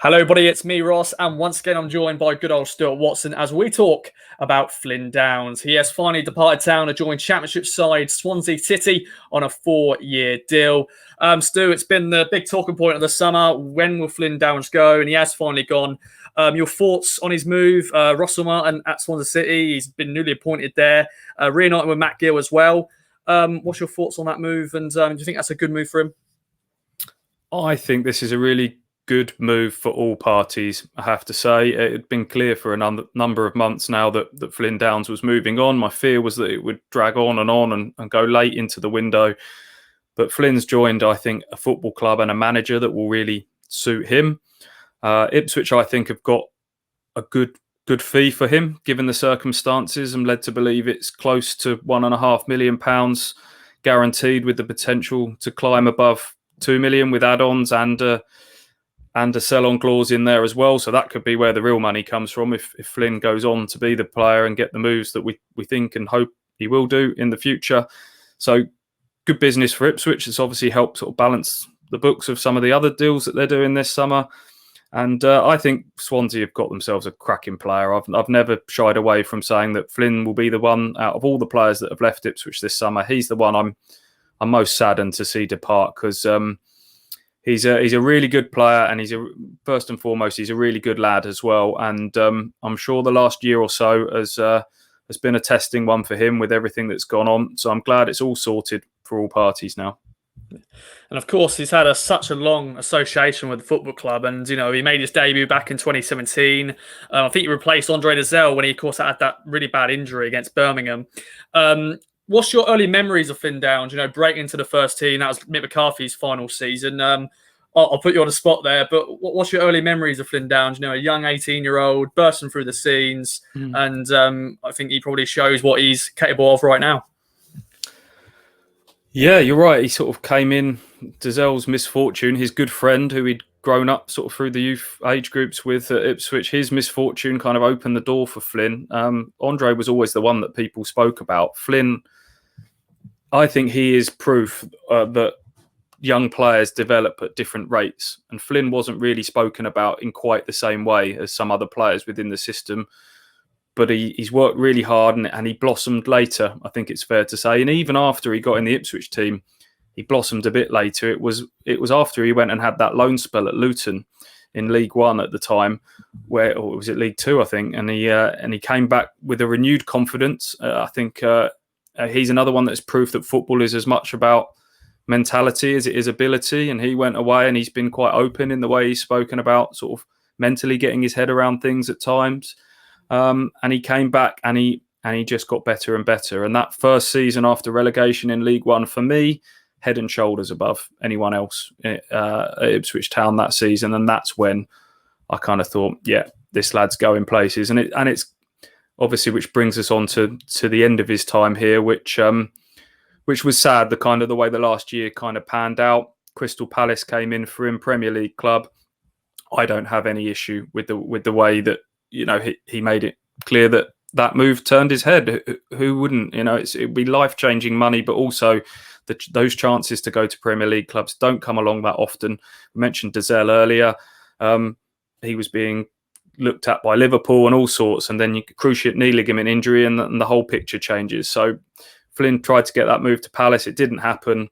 Hello, buddy. It's me, Ross, and once again, I'm joined by good old Stuart Watson as we talk about Flynn Downes. He has finally departed town to join Championship side Swansea City on a 4-year deal. Stu, it's been the big talking point of the summer. When will Flynn Downes go? And he has finally gone. Your thoughts on his move? Russell Martin at Swansea City. He's been newly appointed there. Reunited with Matt Gill as well. What's your thoughts on that move? And do you think that's a good move for him? I think this is a really good move for all parties, I have to say. It had been clear for a number of months now that Flynn Downes was moving on. My fear was that it would drag on and go late into the window. But Flynn's joined, I think, a football club and a manager that will really suit him. Ipswich, I think, have got a good fee for him, given the circumstances. I'm led to believe it's close to £1.5 million guaranteed, with the potential to climb above 2 million with add-ons and a sell-on clause in there as well. So that could be where the real money comes from if Flynn goes on to be the player and get the moves that we think and hope he will do in the future. So good business for Ipswich. It's obviously helped sort of balance the books of some of the other deals that they're doing this summer. And I think Swansea have got themselves a cracking player. I've never shied away from saying that Flynn will be the one out of all the players that have left Ipswich this summer. He's the one I'm most saddened to see depart, because he's a really good player, and first and foremost he's a really good lad as well. And I'm sure the last year or so has been a testing one for him with everything that's gone on. So I'm glad it's all sorted for all parties now. And of course, he's had such a long association with the football club. And, you know, he made his debut back in 2017. I think he replaced Andre Dazelle when he, of course, had that really bad injury against Birmingham. What's your early memories of Flynn Downes? You know, breaking into the first team, that was Mick McCarthy's final season. I'll put you on the spot there, but what's your early memories of Flynn Downes? You know, a young 18-year-old bursting through the scenes. And I think he probably shows what he's capable of right now. Yeah, you're right. He sort of came in, Dazelle's misfortune, his good friend who he'd grown up sort of through the youth age groups with at Ipswich, his misfortune kind of opened the door for Flynn. Andre was always the one that people spoke about. Flynn, I think he is proof that young players develop at different rates. And Flynn wasn't really spoken about in quite the same way as some other players within the system. But he's worked really hard and he blossomed later, I think it's fair to say. And even after he got in the Ipswich team, he blossomed a bit later. It was after he went and had that loan spell at Luton in League One at the time, or was it League Two, I think, and he came back with a renewed confidence. I think he's another one that's proof that football is as much about mentality as it is ability. And he went away and he's been quite open in the way he's spoken about sort of mentally getting his head around things at times. And he came back and he just got better and better. And that first season after relegation in League One, for me, head and shoulders above anyone else at Ipswich Town that season. And that's when I kind of thought, yeah, this lad's going places. And it's obviously, which brings us on to the end of his time here, which was sad, the way the last year kind of panned out. Crystal Palace came in for him, Premier League club. I don't have any issue with the way that, you know, he made it clear that move turned his head. Who wouldn't? You know, it'd be life-changing money, but also those chances to go to Premier League clubs don't come along that often. We mentioned Dazelle earlier. He was being looked at by Liverpool and all sorts, and then cruciate knee ligament injury, and the whole picture changes. So Flynn tried to get that move to Palace. It didn't happen.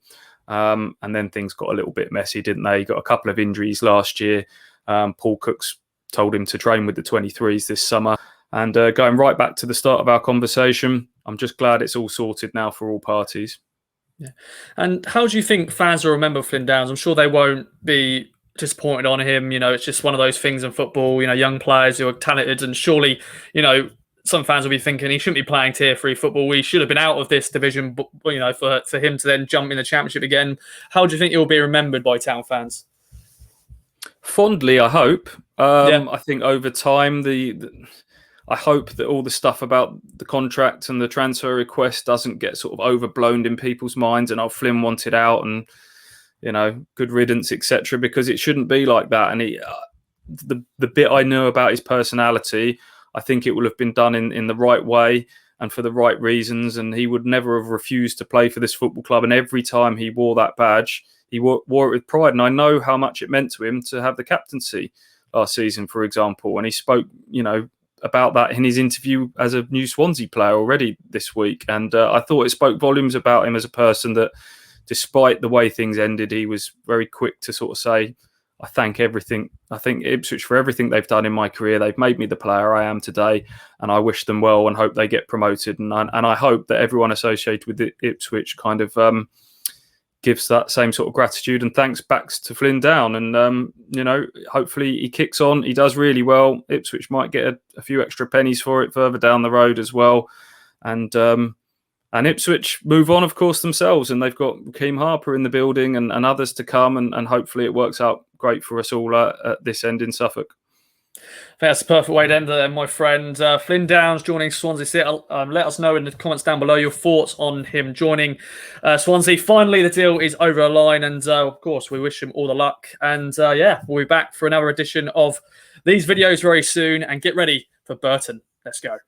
And then things got a little bit messy, didn't they? He got a couple of injuries last year. Paul Cook's told him to train with the 23s this summer. And going right back to the start of our conversation, I'm just glad it's all sorted now for all parties. Yeah. And how do you think fans will remember Flynn Downes? I'm sure they won't be disappointed on him. You know, it's just one of those things in football, you know, young players who are talented, and surely, you know, some fans will be thinking he shouldn't be playing Tier 3 football. We should have been out of this division, you know, for him to then jump in the Championship again. How do you think he'll be remembered by Town fans? Fondly, I hope. I think over time, I hope that all the stuff about the contract and the transfer request doesn't get sort of overblown in people's minds, and Flynn wanted out and, you know, good riddance, etc. Because it shouldn't be like that. And the bit I know about his personality, I think it will have been done in the right way and for the right reasons. And he would never have refused to play for this football club. And every time he wore that badge, he wore it with pride. And I know how much it meant to him to have the captaincy. last season, for example, and he spoke, about that in his interview as a new Swansea player already this week. And I thought it spoke volumes about him as a person, that despite the way things ended, he was very quick to sort of say, I thank Ipswich for everything they've done in my career. They've made me the player I am today, and I wish them well and hope they get promoted. And I hope that everyone associated with Ipswich kind of gives that same sort of gratitude and thanks back to Flynn Downes. And, hopefully he kicks on. He does really well. Ipswich might get a few extra pennies for it further down the road as well. And Ipswich move on, of course, themselves. And they've got Keem Harper in the building and others to come. And hopefully it works out great for us all at this end in Suffolk. I think that's the perfect way to end it, my friend. Flynn Downes joining Swansea City. Let us know in the comments down below your thoughts on him joining Swansea. Finally, the deal is over the line, and of course, we wish him all the luck. And we'll be back for another edition of these videos very soon. And get ready for Burton. Let's go.